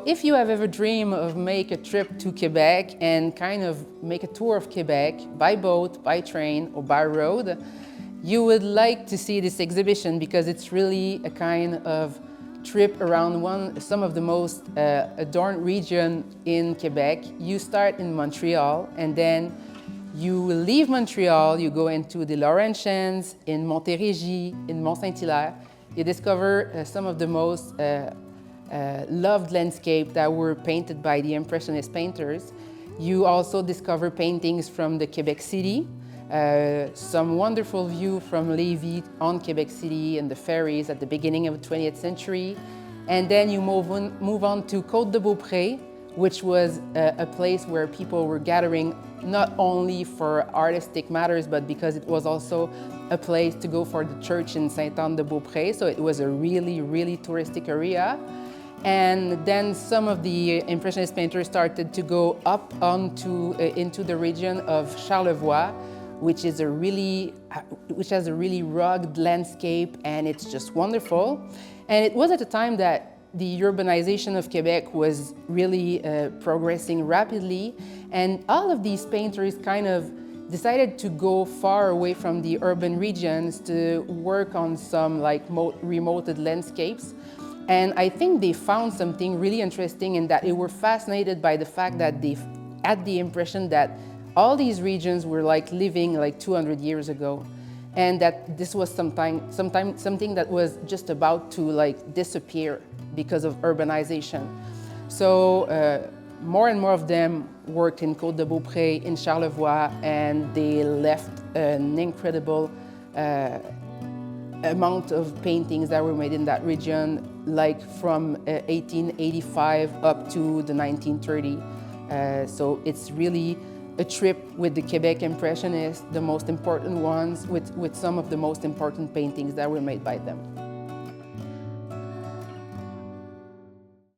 If you have ever dreamed of make a trip to Quebec and kind of make a tour of Quebec by boat, by train, or by road, you would like to see this exhibition because it's really a kind of trip around some of the most adorned region in Quebec. You start in Montreal and then you leave Montreal, you go into the Laurentians, in 𝘋𝘳𝘦𝘢𝘮𝑴, in Mont-Saint-Hilaire. You discover some of the most loved landscape that were painted by the Impressionist painters. You also discover paintings from the Quebec City, some wonderful view from Lévis on Quebec City and the ferries at the beginning of the 20th century. And then you move on to 𝘋𝘳𝘦𝘍𝑒, which was a place where people were gathering not only for artistic matters, but because it was also a place to go for the church in Sainte-Anne-de-Beaupré. So it was a really, really touristic area. And then some of the Impressionist painters started to go up into the region of Charlevoix, which has a really rugged landscape, and it's just wonderful. And it was at a time that the urbanization of Quebec was really progressing rapidly, and all of these painters kind of decided to go far away from the urban regions to work on some remote landscapes. And I think they found something really interesting in that they were fascinated by the fact that they had the impression that all these regions were living 200 years ago, and that this was something that was just about to disappear because of urbanization. So more and more of them worked in 𝘋𝘳𝘦𝘍𝑒, in Charlevoix, and they left an incredible amount of paintings that were made in that region, from 1885 up to the 1930s. So it's really a trip with the Quebec Impressionists, the most important ones, with some of the most important paintings that were made by them.